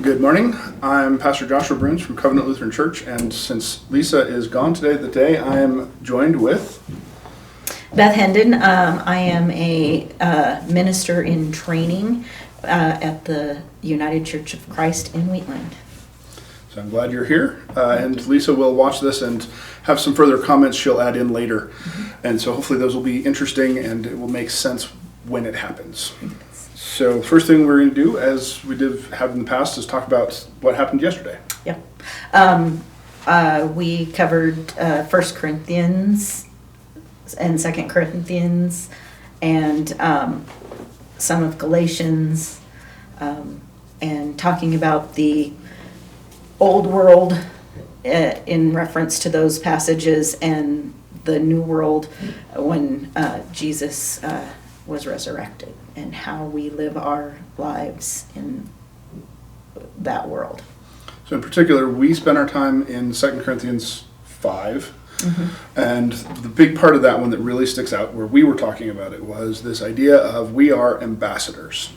Good morning. I'm Pastor Joshua Bruns from Covenant Lutheran Church, and since Lisa is gone today, I am joined with Beth Hendon. I am a minister in training at the United Church of Christ in Wheatland. So I'm glad you're here, and Lisa will watch this and have some further comments she'll add in later. And so hopefully those will be interesting and it will make sense when it happens. So first thing we're going to do, as we have in the past, is talk about what happened yesterday. Yep. We covered 1 Corinthians and 2 Corinthians and some of Galatians, and talking about the old world in reference to those passages and the new world when Jesus was resurrected and how we live our lives in that world. So in particular, we spent our time in 2 Corinthians 5. And the big part of that one that really sticks out where we were talking about it was this idea of we are ambassadors.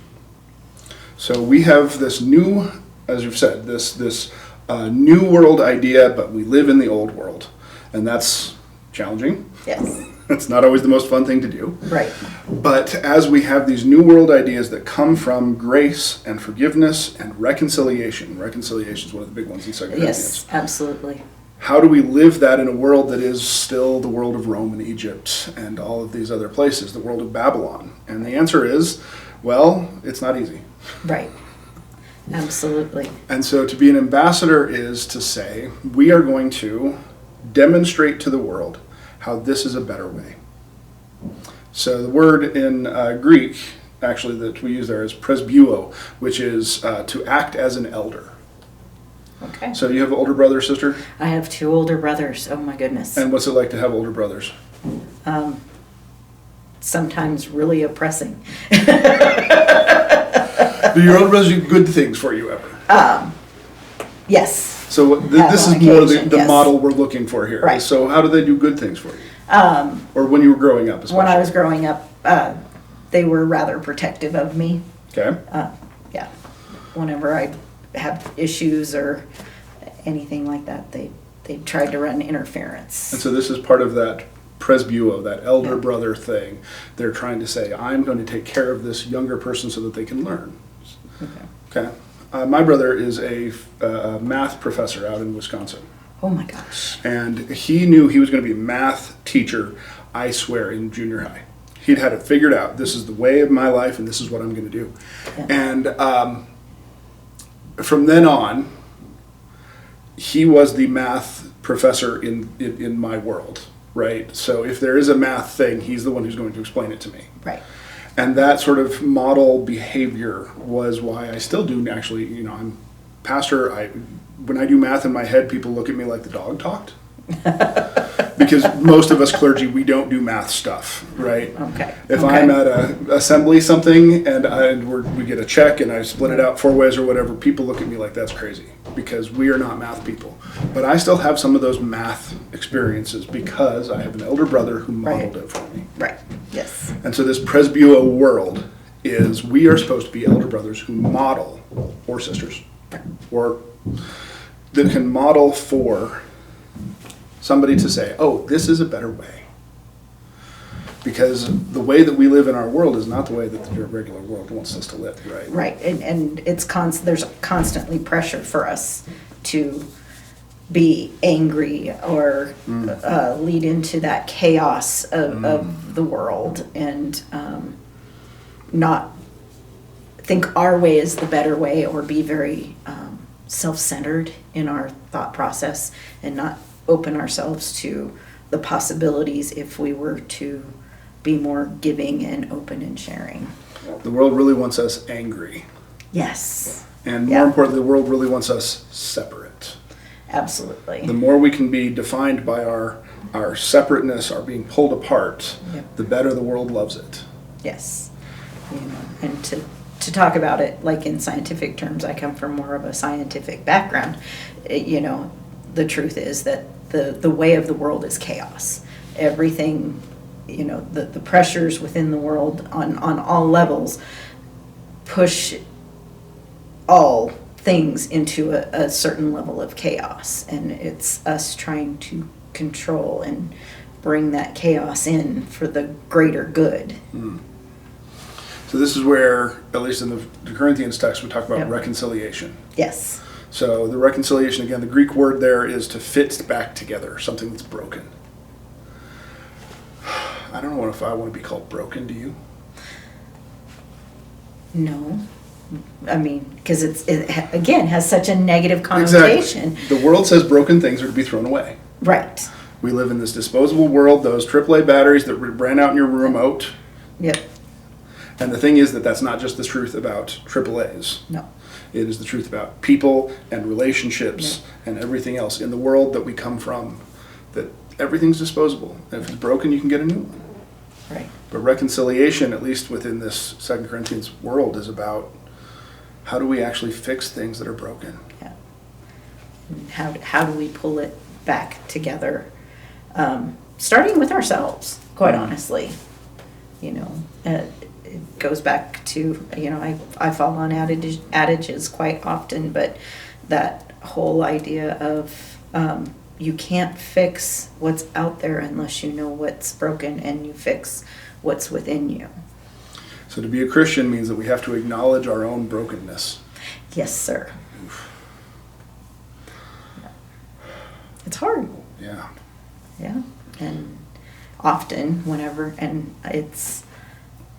So we have this new, as you've said, this new world idea, but we live in the old world. And that's challenging. Yes. It's not always the most fun thing to do. Right. But as we have these new world ideas that come from grace and forgiveness and reconciliation is one of the big ones in 2 Corinthians. Yes, absolutely. How do we live that in a world that is still the world of Rome and Egypt and all of these other places, the world of Babylon? And the answer is, well, it's not easy. Right. Absolutely. And so to be an ambassador is to say, we are going to demonstrate to the world how this is a better way. So the word in Greek, actually, that we use there is presbyuo, which is to act as an elder. Okay. So you have an older brother or sister? I have 2 older brothers. Oh my goodness. And what's it like to have older brothers? Sometimes really oppressing. Do your older brothers do good things for you ever? Yes. So this is on more occasion, the yes. model we're looking for here. Right. So how do they do good things for you? Or when you were growing up, especially? When I was growing up, they were rather protective of me. Okay. Yeah. Whenever I have issues or anything like that, they tried to run interference. And so this is part of that presbyuo, that elder brother thing. They're trying to say, I'm going to take care of this younger person so that they can learn. Okay. My brother is a math professor out in Wisconsin. Oh my gosh. And he knew he was going to be a math teacher, I swear, in junior high. He'd had it figured out. This is the way of my life and this is what I'm going to do. Yeah. And from then on, he was the math professor in my world, right? So if there is a math thing, he's the one who's going to explain it to me. Right. And that sort of model behavior was why I still do actually, I'm pastor. When I do math in my head, people look at me like the dog talked. Because most of us clergy, we don't do math stuff, right? Okay. If I'm at a assembly something and we get a check and I split it out 4 ways or whatever, people look at me like that's crazy because we are not math people. But I still have some of those math experiences because I have an elder brother who modeled it for me. Right. Yes. And so this presbyuo world is we are supposed to be elder brothers who model, or sisters, or that can model for somebody to say, oh, this is a better way. Because the way that we live in our world is not the way that the regular world wants us to live, right? Right. And it's there's constantly pressure for us to be angry or lead into that chaos of the world and not think our way is the better way or be very self-centered in our thought process and not open ourselves to the possibilities if we were to be more giving and open and sharing. The world really wants us angry. Yes. And more importantly, the world really wants us separate. Absolutely. The more we can be defined by our separateness, our being pulled apart, the better the world loves it. Yes. And to talk about it like in scientific terms, I come from more of a scientific background. The truth is that the way of the world is chaos. Everything, the pressures within the world on all levels push all things into a certain level of chaos, and it's us trying to control and bring that chaos in for the greater good. So this is where, at least in the Corinthians text, we talk about Yep. reconciliation. Yes. So the reconciliation, again, the Greek word there is to fit back together, something that's broken. I don't know if I want to be called broken, do you? No. I mean, because again, has such a negative connotation. Exactly. The world says broken things are to be thrown away. Right. We live in this disposable world, those AAA batteries that ran out in your room out. Yep. And the thing is that that's not just the truth about AAAs. No. It is the truth about people and relationships and everything else in the world that we come from, that everything's disposable. And if it's broken, you can get a new one. Right. But reconciliation, at least within this 2 Corinthians world, is about how do we actually fix things that are broken? Yeah. And how do we pull it back together? Starting with ourselves, quite honestly. You know, it goes back to, you know, I fall on adages quite often, but that whole idea of you can't fix what's out there unless you know what's broken and you fix what's within you. So to be a Christian means that we have to acknowledge our own brokenness. Yes, sir. It's hard. Yeah. Yeah. And often, whenever, and it's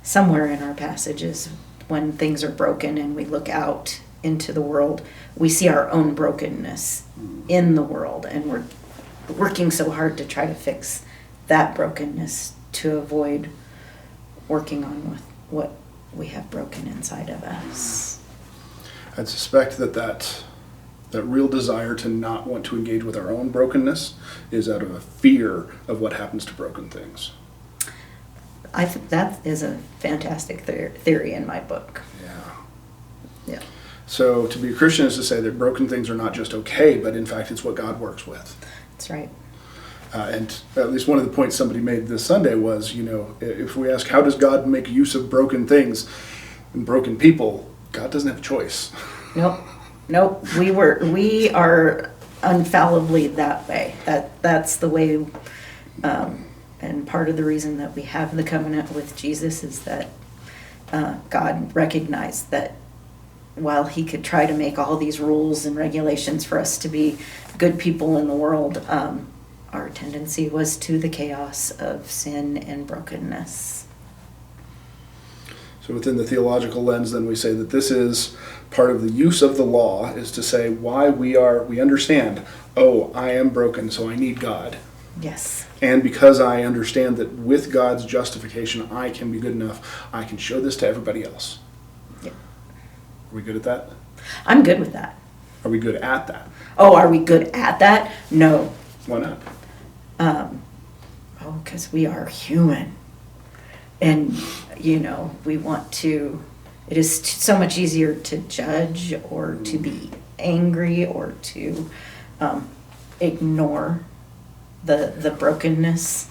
somewhere in our passages, when things are broken and we look out into the world, we see our own brokenness in the world, and we're working so hard to try to fix that brokenness to avoid working on with what we have broken inside of us. I'd suspect that real desire to not want to engage with our own brokenness is out of a fear of what happens to broken things. I think that is a fantastic theory in my book. Yeah. Yeah. So to be a Christian is to say that broken things are not just okay, but in fact it's what God works with. That's right. And at least one of the points somebody made this Sunday was, you know, if we ask how does God make use of broken things and broken people, God doesn't have a choice. Nope. We are infallibly that way. That's the way. And part of the reason that we have the covenant with Jesus is that God recognized that while he could try to make all these rules and regulations for us to be good people in the world, our tendency was to the chaos of sin and brokenness. So within the theological lens, then we say that this is part of the use of the law, is to say why we understand, oh, I am broken, so I need God. Yes. And because I understand that with God's justification, I can be good enough, I can show this to everybody else. Yep. Are we good at that? I'm good with that. Are we good at that? Oh, are we good at that? No. Why not? Because we are human. And, you know, we want to, it is so much easier to judge or to be angry or to ignore the brokenness.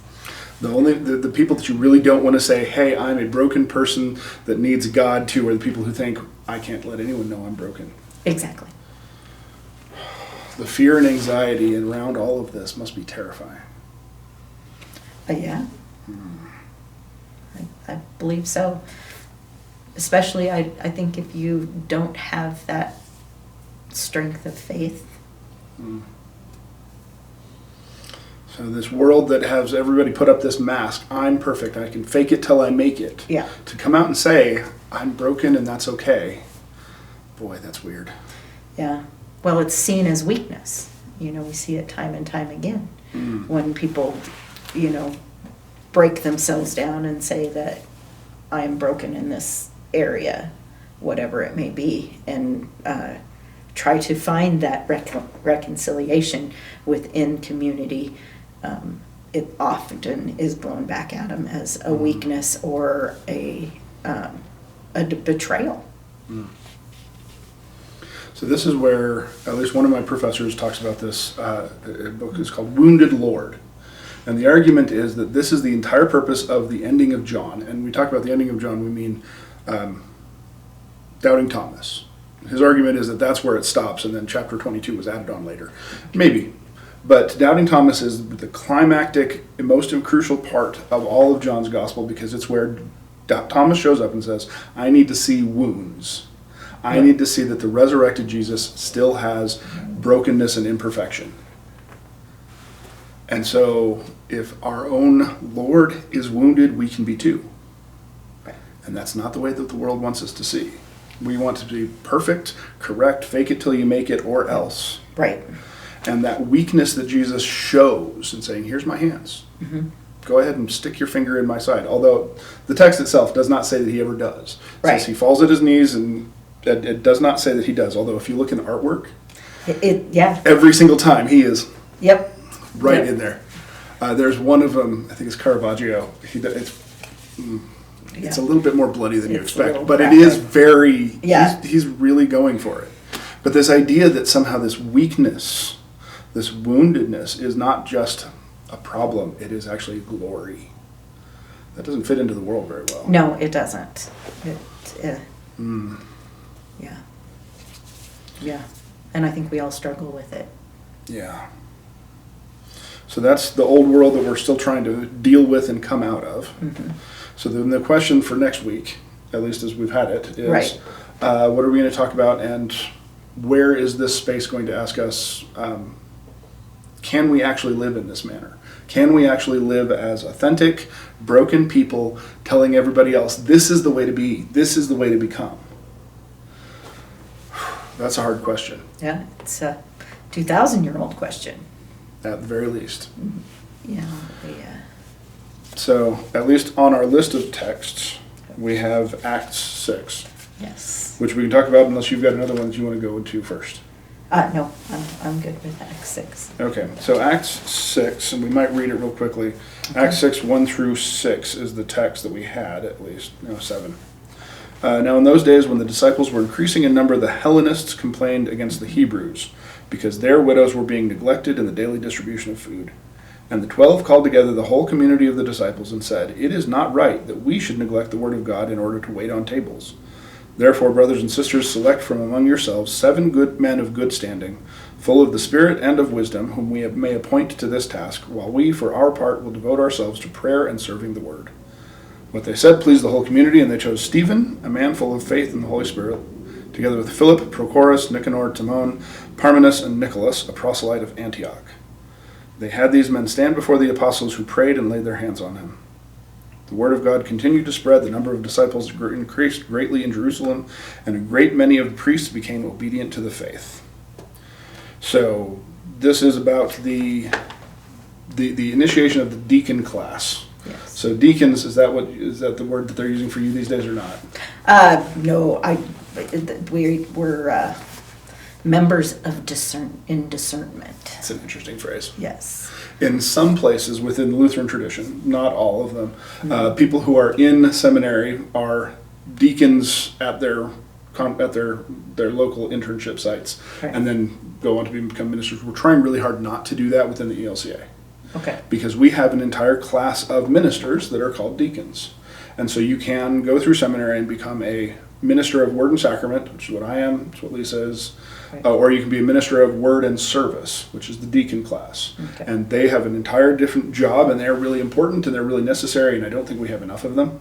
The people that you really don't want to say, hey, I'm a broken person that needs God too, are the people who think, I can't let anyone know I'm broken. Exactly. The fear and anxiety around all of this must be terrifying. Yeah. I believe so. Especially, I think if you don't have that strength of faith. So this world that has everybody put up this mask, I'm perfect, I can fake it till I make it. Yeah. To come out and say, I'm broken and that's okay. Boy, that's weird. Yeah. Well, it's seen as weakness. You know, we see it time and time again. When people, you know, break themselves down and say that I am broken in this area, whatever it may be, and try to find that reconciliation within community, it often is blown back at them as a weakness or a betrayal. So this is where, at least one of my professors talks about this, book is called Wounded Lord. And the argument is that this is the entire purpose of the ending of John. And we talk about the ending of John, we mean doubting Thomas. His argument is that that's where it stops, and then chapter 22 was added on later. Maybe. But doubting Thomas is the climactic, most crucial part of all of John's gospel, because it's where Thomas shows up and says, I need to see wounds. I need to see that the resurrected Jesus still has brokenness and imperfection. And so if our own Lord is wounded, we can be too. Right. And that's not the way that the world wants us to see. We want to be perfect, correct, fake it till you make it, or else. Right. And that weakness that Jesus shows in saying, here's my hands. Mm-hmm. Go ahead and stick your finger in my side. Although the text itself does not say that he ever does. It Right. says he falls at his knees, and it does not say that he does. Although if you look in the artwork, Yeah. every single time he is Yep. right Yep. in there. There's one of them, I think it's Caravaggio. It's a little bit more bloody than you It's a little expect, but graphic. it is very, Yeah. he's really going for it. But this idea that somehow this weakness, this woundedness is not just a problem, it is actually glory. That doesn't fit into the world very well. No, it doesn't. Yeah. Yeah. And I think we all struggle with it. Yeah. So that's the old world that we're still trying to deal with and come out of. Mm-hmm. So then the question for next week, at least as we've had it, is Right. What are we going to talk about, and where is this space going to ask us, can we actually live in this manner? Can we actually live as authentic, broken people telling everybody else, this is the way to be, this is the way to become? That's a hard question, Yeah. It's a 2,000-year-old question. at the very least. Yeah. So, at least on our list of texts, we have Acts 6, Yes. which we can talk about unless you've got another one that you want to go into first. No, I'm good with Acts 6. Okay, so Acts 6, and we might read it real quickly. Acts 6, 1 through 6 is the text that we had, at least. No, 7. Now in those days when the disciples were increasing in number, the Hellenists complained against the Hebrews, because their widows were being neglected in the daily distribution of food. And the 12 called together the whole community of the disciples and said, it is not right that we should neglect the word of God in order to wait on tables. Therefore, brothers and sisters, select from among yourselves 7 good men of good standing, full of the Spirit and of wisdom, whom we may appoint to this task, while we, for our part, will devote ourselves to prayer and serving the word. What they said pleased the whole community, and they chose Stephen, a man full of faith and the Holy Spirit, together with Philip, Prochorus, Nicanor, Timon, Parmenas, and Nicholas, a proselyte of Antioch. They had these men stand before the apostles, who prayed and laid their hands on him. The word of God continued to spread. The number of disciples increased greatly in Jerusalem, and a great many of the priests became obedient to the faith. So this is about the initiation of the deacon class. Yes. So deacons, is that the word that they're using for you these days or not? No, we're members of discernment. It's an interesting phrase. Yes. In some places within the Lutheran tradition, not all of them, people who are in seminary are deacons at their local internship sites, Right. and then go on to become ministers. We're trying really hard not to do that within the ELCA, Okay. because we have an entire class of ministers that are called deacons. And so you can go through seminary and become a minister of word and sacrament, which is what I am, it's what Lisa is, Right. or you can be a minister of word and service, which is the deacon class. Okay. And they have an entire different job, and they're really important and they're really necessary, and I don't think we have enough of them.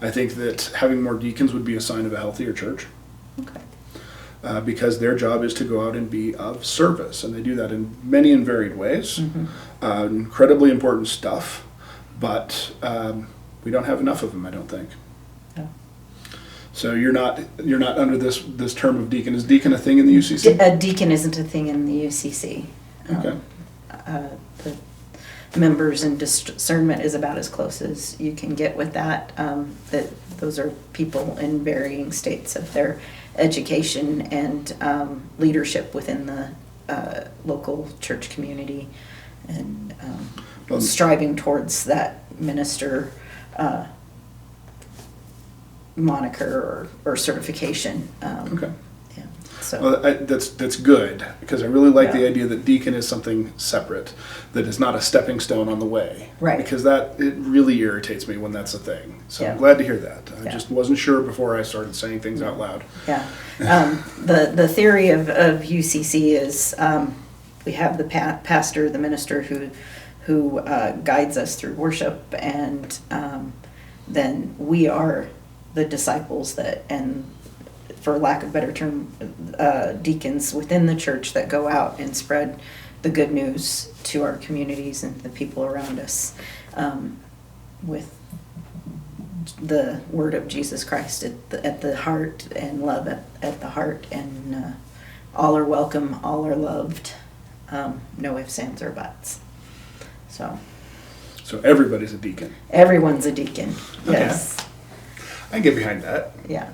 I think that having more deacons would be a sign of a healthier church. Okay. Because their job is to go out and be of service, and they do that in many and varied ways. Incredibly important stuff, but we don't have enough of them, I don't think. No. So you're not under this term of deacon. Is deacon a thing in the UCC? A deacon isn't a thing in the UCC. Okay. The members and discernment is about as close as you can get with that. That those are people in varying states of their education and leadership within the local church community, and striving towards that minister moniker or certification. Okay. Yeah. So Well, that's good, because I really like the Yeah. idea that deacon is something separate, that is not a stepping stone on the way. Right. Because it really irritates me when that's a thing. So Yeah. I'm glad to hear that. I Yeah. just wasn't sure before I started saying things out loud. yeah, the theory of UCC is we have the pastor, the minister who guides us through worship, and then we are the disciples that, and for lack of a better term, deacons within the church that go out and spread the good news to our communities and the people around us with the word of Jesus Christ at the heart, and love at the heart, and all are welcome, all are loved, no ifs, ands, or buts. So everybody's a deacon. Everyone's a deacon. Okay. Yes. I can get behind that. Yeah.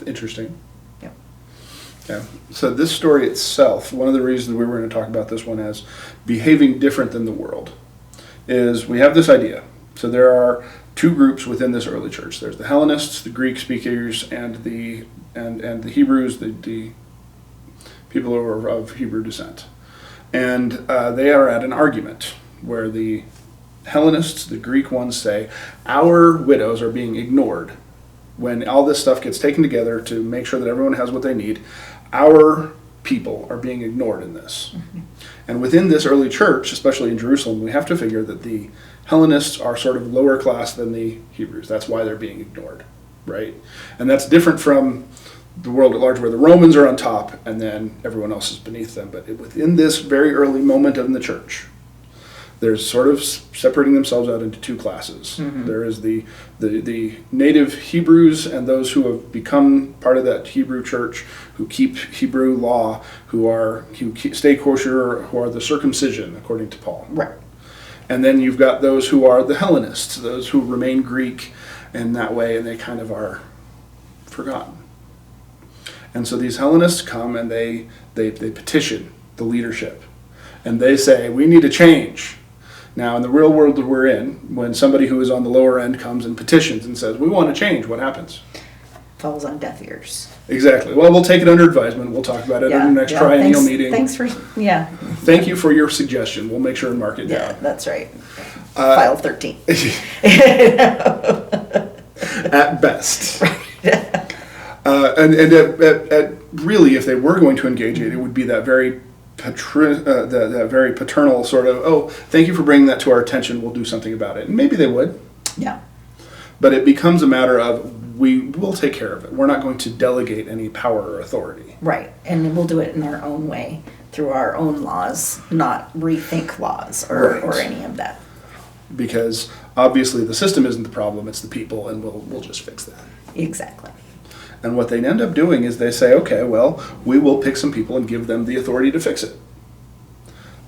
Interesting. Yep. Yeah. So this story itself, one of the reasons we were going to talk about this one as behaving different than the world, is we have this idea. So there are two groups within this early church. There's the Hellenists, the Greek speakers, and the Hebrews, the people who are of Hebrew descent. And they are at an argument where the Hellenists, the Greek ones, say, our widows are being ignored. When all this stuff gets taken together to make sure that everyone has what they need, our people are being ignored in this. Mm-hmm. And within this early church, especially in Jerusalem, we have to figure that the Hellenists are sort of lower class than the Hebrews. That's why they're being ignored, right? And that's different from the world at large, where the Romans are on top and then everyone else is beneath them. But within this very early moment in the church, there's sort of separating themselves out into two classes. Mm-hmm. There is the native Hebrews and those who have become part of that Hebrew church, who keep Hebrew law, who stay kosher, who are the circumcision, according to Paul. Right. And then you've got those who are the Hellenists, those who remain Greek in that way, and they kind of are forgotten. And so these Hellenists come and they petition the leadership. And they say, we need a change. Now, in the real world that we're in, when somebody who is on the lower end comes and petitions and says, we want to change, what happens? Falls on deaf ears. Exactly. Well, we'll take it under advisement. We'll talk about it at the next triennial meeting. Thanks for, Thank you for your suggestion. We'll make sure and mark it down. Yeah, that's right. File 13. At best. And really, if they were going to engage it would be that very that very paternal sort of, oh, thank you for bringing that to our attention, we'll do something about it. And maybe they would. Yeah. But it becomes a matter of, we will take care of it. We're not going to delegate any power or authority. Right. And we'll do it in our own way, through our own laws, not rethink laws or any of that. Because obviously the system isn't the problem, it's the people, and we'll just fix that. Exactly. And what they end up doing is they say, okay, well, we will pick some people and give them the authority to fix it.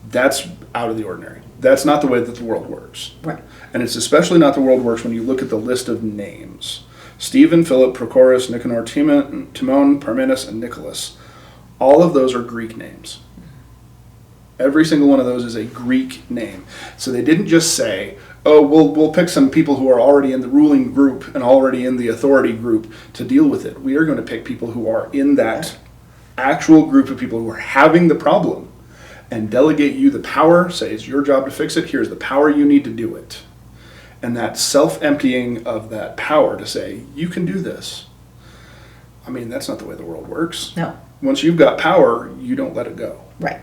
That's out of the ordinary. That's not the way that the world works. Right. And it's especially not the world works when you look at the list of names. Stephen, Philip, Prochorus, Nicanor, Timon, Parmenas, and Nicholas. All of those are Greek names. Every single one of those is a Greek name. So they didn't just say, oh, we'll pick some people who are already in the ruling group and already in the authority group to deal with it. We are going to pick people who are in that actual group of people who are having the problem and delegate you the power, say it's your job to fix it, here's the power you need to do it. And that self-emptying of that power to say, you can do this. I mean, that's not the way the world works. No. Once you've got power, you don't let it go. Right.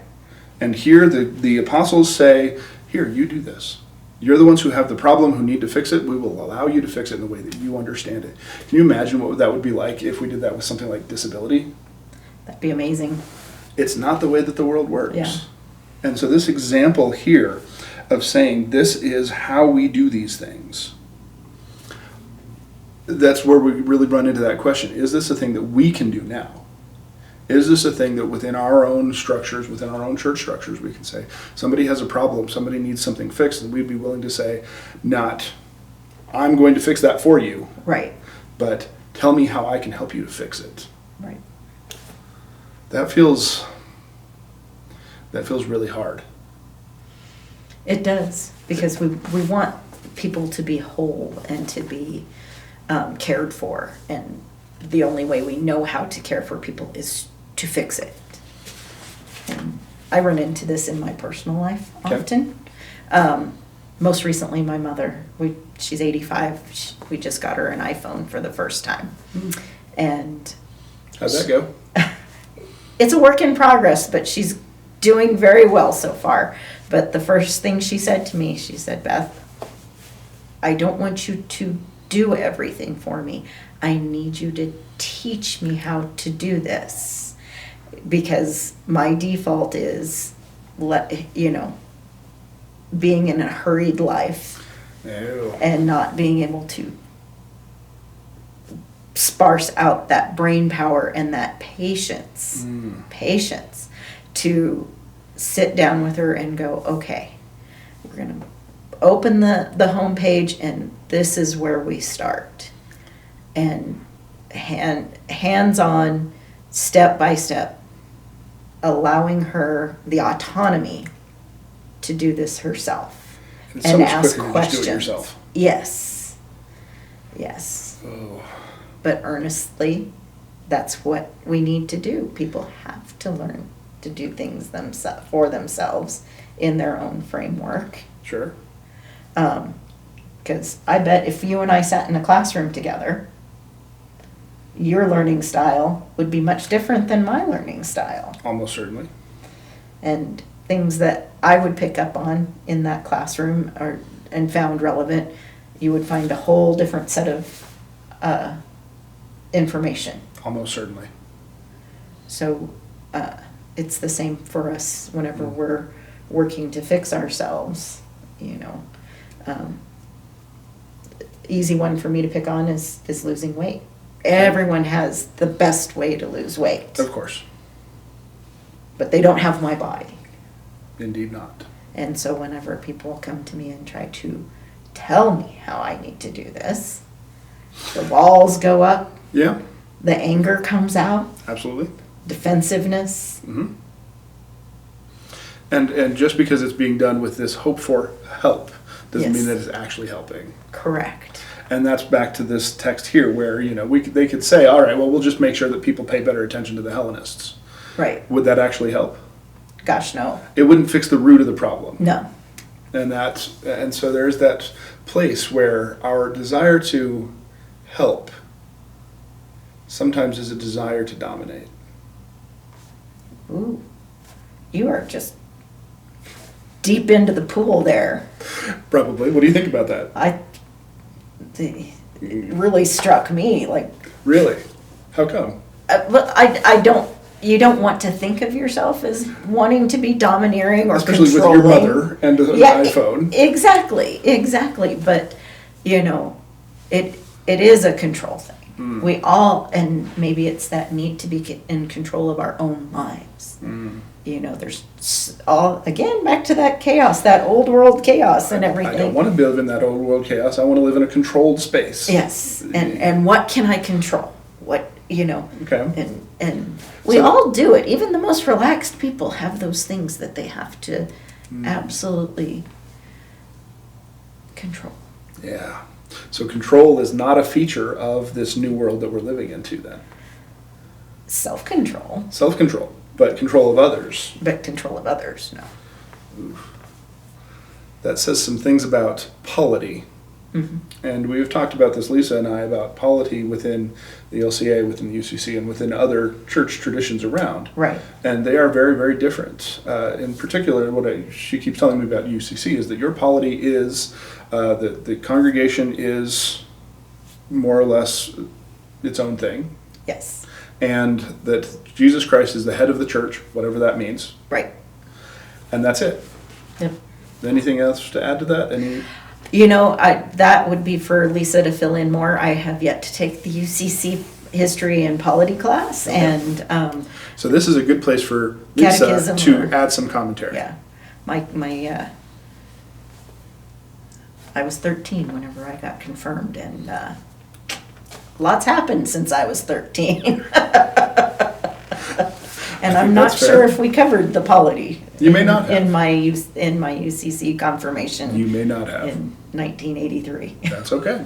And here the apostles say, here, you do this. You're the ones who have the problem, who need to fix it. We will allow you to fix it in the way that you understand it. Can you imagine what that would be like if we did that with something like disability? That'd be amazing. It's not the way that the world works. Yeah. And so this example here of saying this is how we do these things, that's where we really run into that question. Is this a thing that we can do now? Is this a thing that within our own structures, within our own church structures, we can say, somebody has a problem, somebody needs something fixed, and we'd be willing to say, not, I'm going to fix that for you. Right. But tell me how I can help you to fix it. Right. That feels really hard. It does, because we want people to be whole and to be cared for, and the only way we know how to care for people is to fix it. And I run into this in my personal life often. Most recently, my mother, she's 85, we just got her an iPhone for the first time. And how'd that go? It's a work in progress, but she's doing very well so far. But the first thing she said to me, she said, Beth, I don't want you to do everything for me. I need you to teach me how to do this. Because my default is, being in a hurried life. Ew. And not being able to sparse out that brain power and that patience to sit down with her and go, okay, we're going to open the home page and this is where we start. And hands-on, step by step, allowing her the autonomy to do this herself It's so and much ask quicker to just questions. do it yourself. Yes. Oh. But earnestly, that's what we need to do. People have to learn to do things for themselves in their own framework. Sure. Because I bet if you and I sat in a classroom together, your learning style would be much different than my learning style. Almost certainly. And things that I would pick up on in that classroom and found relevant, you would find a whole different set of information. Almost certainly. So it's the same for us whenever we're working to fix ourselves, Easy one for me to pick on is losing weight. Everyone has the best way to lose weight. Of course. But they don't have my body. Indeed not. And so whenever people come to me and try to tell me how I need to do this, the walls go up. Yeah. The anger comes out. Absolutely. Defensiveness. Mm-hmm. And just because it's being done with this hope for help doesn't mean that it's actually helping. Correct. And that's back to this text here where, they could say, all right, well, we'll just make sure that people pay better attention to the Hellenists. Right. Would that actually help? Gosh, no. It wouldn't fix the root of the problem. No. And so there's that place where our desire to help sometimes is a desire to dominate. Ooh. You are just deep into the pool there. Probably. What do you think about that? It really struck me. Really? How come? But I don't. You don't want to think of yourself as wanting to be domineering or especially controlling. with your mother and an iPhone. Exactly. But it is a control thing. We all, and maybe it's that need to be in control of our own lives. There's all, again, back to that chaos, that old world chaos and everything. I don't want to live in that old world chaos. I want to live in a controlled space. Yes, and what can I control? What, Okay. And we all do it. Even the most relaxed people have those things that they have to absolutely control. Yeah. So control is not a feature of this new world that we're living into then. Self-control. Self-control, but control of others. But control of others, no. Oof. That says some things about polity. Mm-hmm. And we've talked about this, Lisa and I, about polity within the LCA, within the UCC, and within other church traditions around. Right. And they are very, very different. In particular, she keeps telling me about UCC is that your polity is that the congregation is more or less its own thing. Yes. And that Jesus Christ is the head of the church, whatever that means. Right. And that's it. Yep. Anything else to add to that? That would be for Lisa to fill in more. I have yet to take the UCC history and polity class, okay. And so this is a good place for Lisa to add some commentary. Yeah, I was 13 whenever I got confirmed, and lots happened since I was 13. And I'm not sure if we covered the polity. You may not have. in my UCC confirmation. You may not have. 1983. That's okay.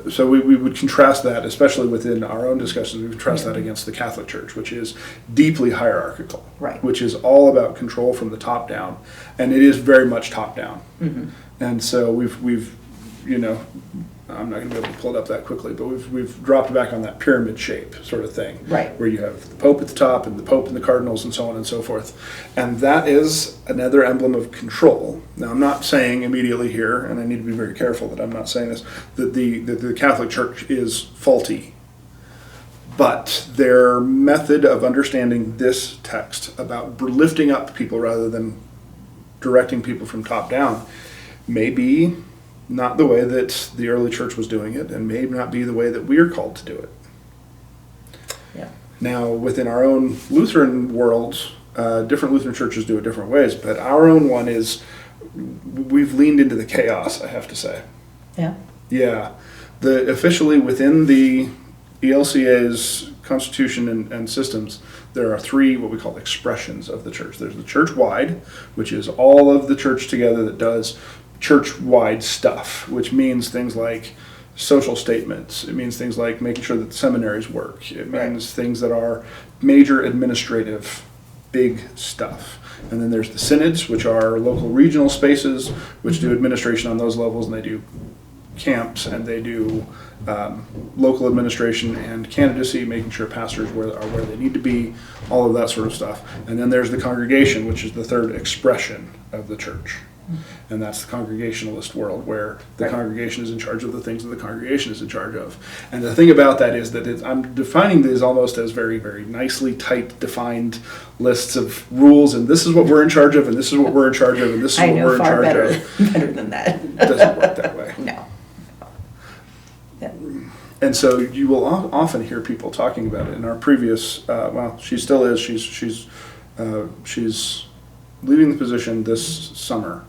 So we would contrast that, especially within our own discussions, we would contrast that against the Catholic Church, which is deeply hierarchical, Right. which is all about control from the top down, and it is very much top down. Mm-hmm. And so we've I'm not going to be able to pull it up that quickly, but we've dropped back on that pyramid shape sort of thing, Right. where you have the Pope at the top and the Pope and the cardinals and so on and so forth, and that is another emblem of control. Now, I'm not saying immediately here, and I need to be very careful that I'm not saying this, that the Catholic Church is faulty, but their method of understanding this text about lifting up people rather than directing people from top down may be not the way that the early church was doing it, and may not be the way that we are called to do it. Yeah. Now, within our own Lutheran world, different Lutheran churches do it different ways, but our own one is, we've leaned into the chaos, I have to say. Yeah. Yeah. Officially within the ELCA's constitution and systems, there are three what we call expressions of the church. There's the church-wide, which is all of the church together that does church-wide stuff, which means things like social statements. It means things like making sure that the seminaries work. It means things that are major administrative, big stuff. And then there's the synods, which are local regional spaces, which do administration on those levels, and they do camps, and they do local administration and candidacy, making sure pastors are where they need to be, all of that sort of stuff. And then there's the congregation, which is the third expression of the church. And that's the Congregationalist world, where the congregation is in charge of the things that the congregation is in charge of. And the thing about that is that I'm defining these almost as very, very nicely tight, defined lists of rules, and this is what we're in charge of, and this is what we're in charge of, and this is what we're in charge of. Better than that. It doesn't work that way. No. Yeah. And so you will often hear people talking about it. In our previous, she still is. She's leaving the position this summer.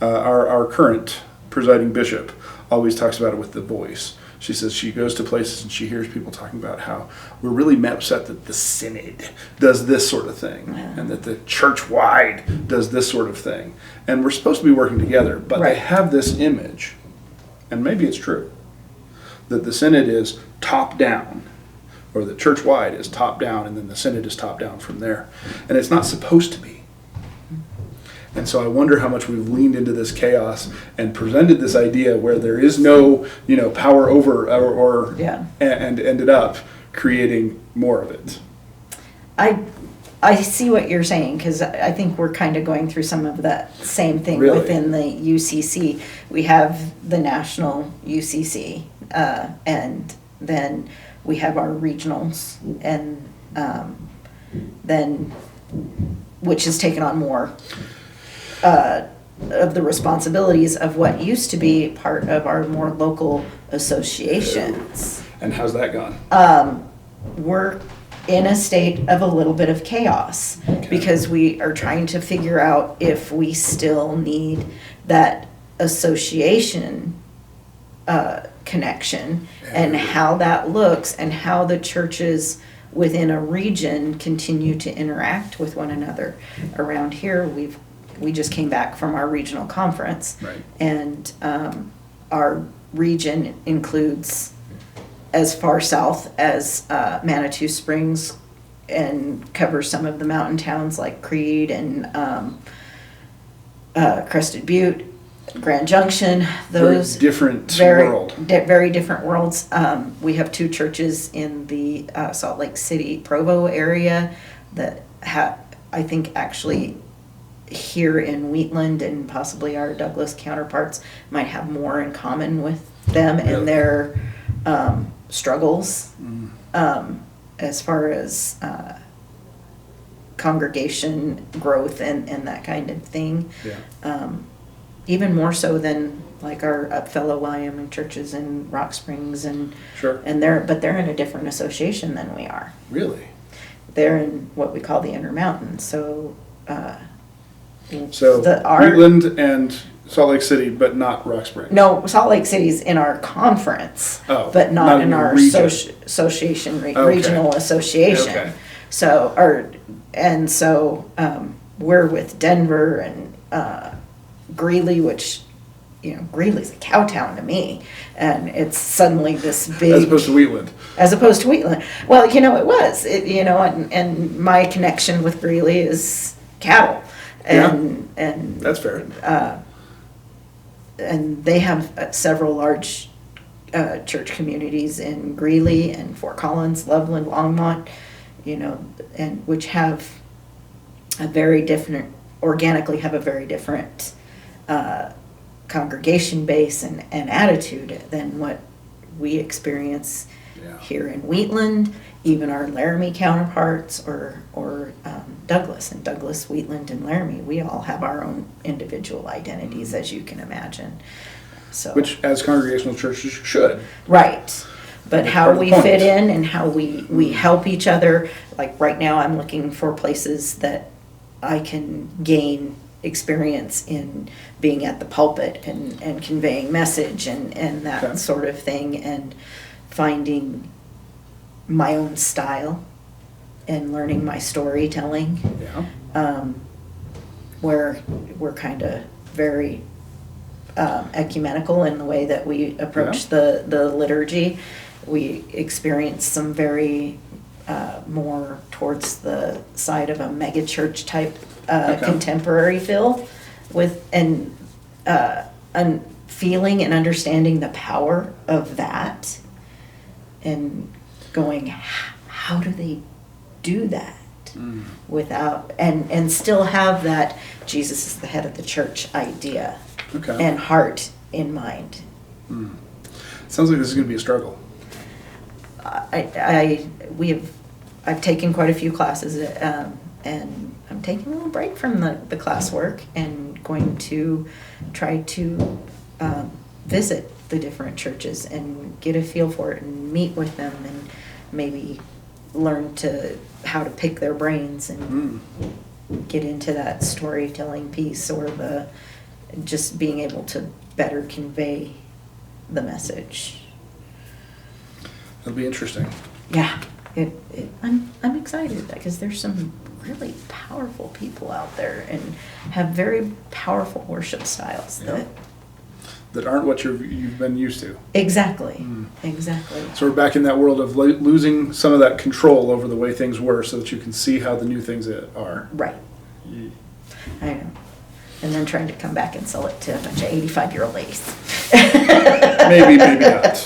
Our current presiding bishop always talks about it with the voice. She says she goes to places and she hears people talking about how we're really upset that the synod does this sort of thing, and that the church-wide does this sort of thing. And we're supposed to be working together, but they have this image, and maybe it's true, that the synod is top-down, or the church-wide is top-down, and then the synod is top-down from there. And it's not supposed to be. And so I wonder how much we've leaned into this chaos and presented this idea where there is no, power over and ended up creating more of it. I see what you're saying, because I think we're kind of going through some of that same thing within the UCC. We have the national UCC, and then we have our regionals, and then which has taken on more of the responsibilities of what used to be part of our more local associations. And how's that gone? We're in a state of a little bit of chaos, because we are trying to figure out if we still need that association connection, and how that looks, and how the churches within a region continue to interact with one another. Around here, we just came back from our regional conference, and our region includes as far south as Manitou Springs, and covers some of the mountain towns like Creed and Crested Butte, Grand Junction. Those very different worlds. We have two churches in the Salt Lake City, Provo area that I think actually here in Wheatland, and possibly our Douglas counterparts might have more in common with them and their struggles as far as congregation growth and that kind of thing. Even more so than like our fellow Wyoming churches in Rock Springs, and they're in a different association than we are. Really? They're in what we call the Intermountain. So Wheatland and Salt Lake City, but not Rock Springs. No, Salt Lake City's in our conference, but not in our association, regional association. Okay. So we're with Denver and Greeley, which Greeley's a cow town to me, and it's suddenly this big. As opposed to Wheatland. As opposed to Wheatland. Well, it was, and my connection with Greeley is cattle. And that's fair. And they have several large church communities in Greeley and Fort Collins, Loveland, Longmont, and which have a very different, organically have a very different congregation base and attitude than what we experience here in Wheatland, even our Laramie counterparts, or Douglas. And Douglas, Wheatland, and Laramie, we all have our own individual identities, as you can imagine. So, which, as congregational churches, should. Right. But how we fit in and how we Mm-hmm. help each other. Like right now, I'm looking for places that I can gain experience in being at the pulpit and conveying message and that sort of thing, and finding my own style and learning my storytelling. Where we're kind of very ecumenical in the way that we approach the liturgy. We experience some very more towards the side of a megachurch type contemporary feel with and feeling and understanding the power of that, and going, how do they do that without and still have that Jesus is the head of the church idea and heart in mind. Sounds like this is going to be a struggle. I've taken quite a few classes, and I'm taking a little break from the classwork and going to try to visit the different churches and get a feel for it and meet with them and maybe learn how to pick their brains and get into that storytelling piece, or just being able to better convey the message. It'll be interesting. Yeah, I'm excited because there's some really powerful people out there and have very powerful worship styles that aren't what you've been used to. Exactly. Exactly. So we're back in that world of losing some of that control over the way things were, so that you can see how the new things are. Right. I know. And then trying to come back and sell it to a bunch of 85-year-old ladies. Maybe not.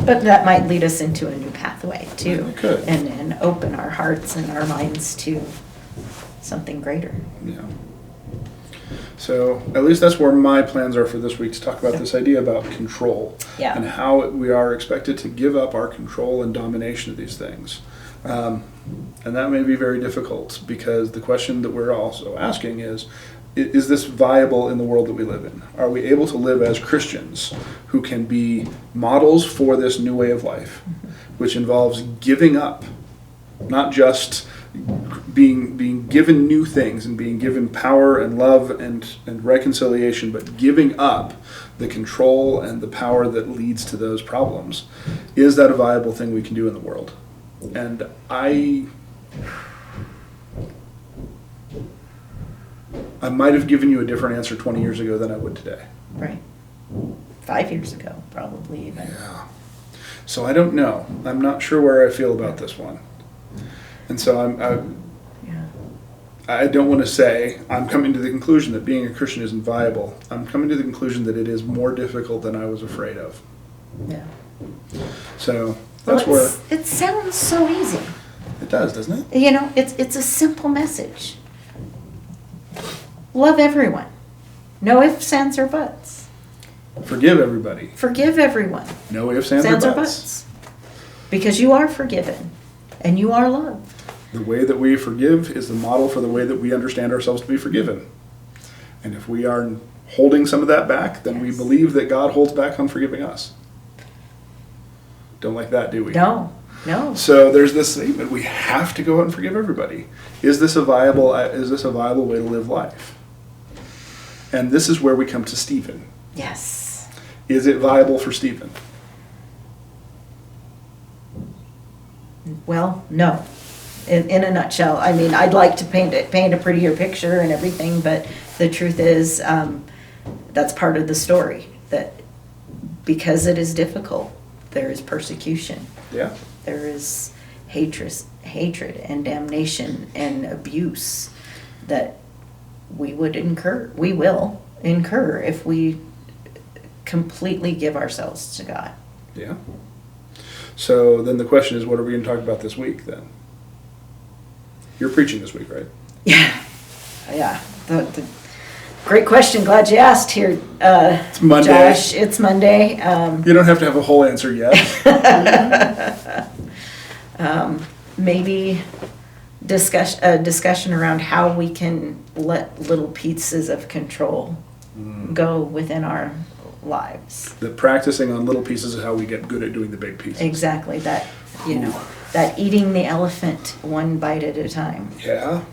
But that might lead us into a new pathway too. It could. And open our hearts and our minds to something greater. Yeah. So at least that's where my plans are for this week, to talk about this idea about control and how we are expected to give up our control and domination of these things. And that may be very difficult, because the question that we're also asking is this viable in the world that we live in? Are we able to live as Christians who can be models for this new way of life, which involves giving up, not just being given new things and being given power and love and reconciliation, but giving up the control and the power that leads to those problems? Is that a viable thing we can do in the world? And I might have given you a different answer 20 years ago than I would today. Right. 5 years ago, probably even. Yeah. So I don't know. I'm not sure where I feel about this one. And so I don't want to say I'm coming to the conclusion that being a Christian isn't viable. I'm coming to the conclusion that it is more difficult than I was afraid of. Yeah. So that's where it sounds so easy. It does, doesn't it? It's a simple message. Love everyone. No ifs, ands, or buts. Forgive everybody. Forgive everyone. No ifs, ands, or buts. Because you are forgiven and you are loved. The way that we forgive is the model for the way that we understand ourselves to be forgiven. And if we are holding some of that back, then we believe that God holds back on forgiving us. Don't like that, do we? No. So there's this statement: we have to go out and forgive everybody. Is this a viable way to live life? And this is where we come to Stephen. Yes. Is it viable for Stephen? Well, no. In a nutshell, I mean, I'd like to paint a prettier picture and everything, but the truth is, that's part of the story, that because it is difficult, there is persecution. Yeah. There is hatred and damnation and abuse that we will incur if we completely give ourselves to God. Yeah. So then the question is, what are we going to talk about this week then? You're preaching this week, right? Yeah. Yeah. The great question. Glad you asked here, It's Monday. Josh. It's Monday. You don't have to have a whole answer yet. Maybe discussion around how we can let little pieces of control go within our lives. The practicing on little pieces is how we get good at doing the big pieces. Exactly. That, that eating the elephant one bite at a time Yeah.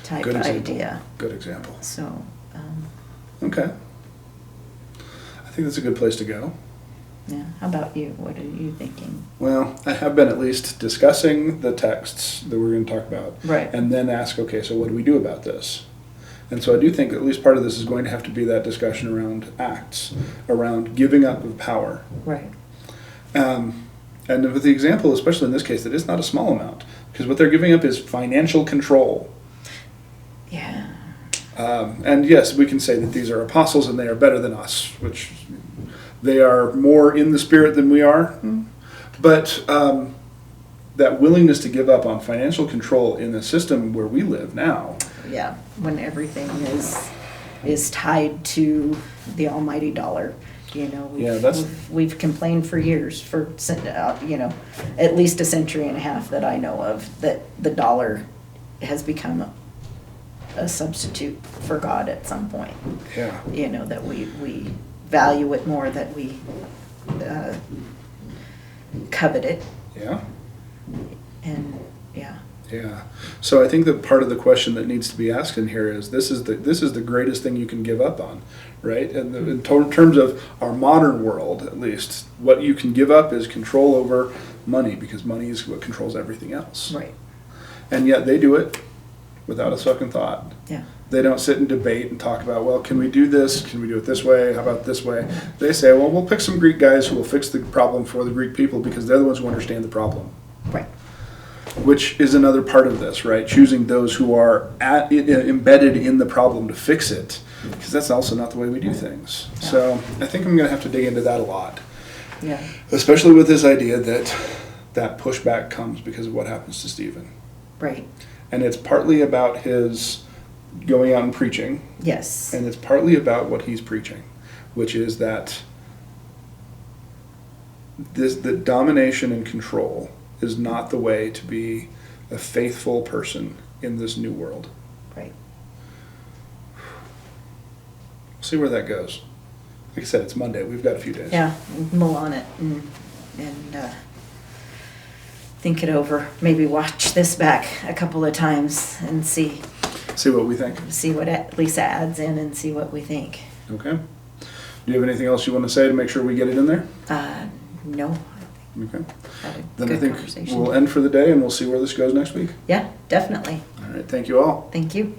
type Good example. idea. Good example. So, Okay. I think that's a good place to go. yeah. How about you? What are you thinking? Well, I have been at least discussing the texts that we're going to talk about. Right. And then ask, okay, so what do we do about this? And so I do think at least part of this is going to have to be that discussion around acts, around giving up of power. Right. And with the example, especially in this case, that it's not a small amount, because what they're giving up is financial control. Yeah. And yes, we can say that these are apostles and they are better than us, which they are more in the spirit than we are. But that willingness to give up on financial control in the system where we live now. Yeah. When everything is tied to the almighty dollar. We've complained for years, for at least a century and a half that I know of, that the dollar has become a substitute for God at some point. Yeah. That we value it more, that we covet it. Yeah. And yeah. Yeah. So I think that part of the question that needs to be asked in here is, this is the greatest thing you can give up on, right? And in terms of our modern world, at least, what you can give up is control over money, because money is what controls everything else. Right. And yet they do it without a second thought. Yeah. They don't sit and debate and talk about, well, can we do this? Can we do it this way? How about this way? They say, well, we'll pick some Greek guys who will fix the problem for the Greek people, because they're the ones who understand the problem. Right. Which is another part of this, right? Choosing those who are embedded in the problem to fix it, because that's also not the way we do things. Yeah. So I think I'm going to have to dig into that a lot. Yeah. Especially with this idea that pushback comes because of what happens to Stephen. Right. And it's partly about his going out and preaching. Yes. And it's partly about what he's preaching, which is that the domination and control is not the way to be a faithful person in this new world. Right. We'll see where that goes. Like I said, it's Monday. We've got a few days. Yeah, mull on it and think it over. Maybe watch this back a couple of times and see what we think. See what Lisa adds in and see what we think. Okay. Do you have anything else you want to say to make sure we get it in there? No. Okay. Then I think we'll end for the day, and we'll see where this goes next week. Yeah, definitely. All right. Thank you all. Thank you.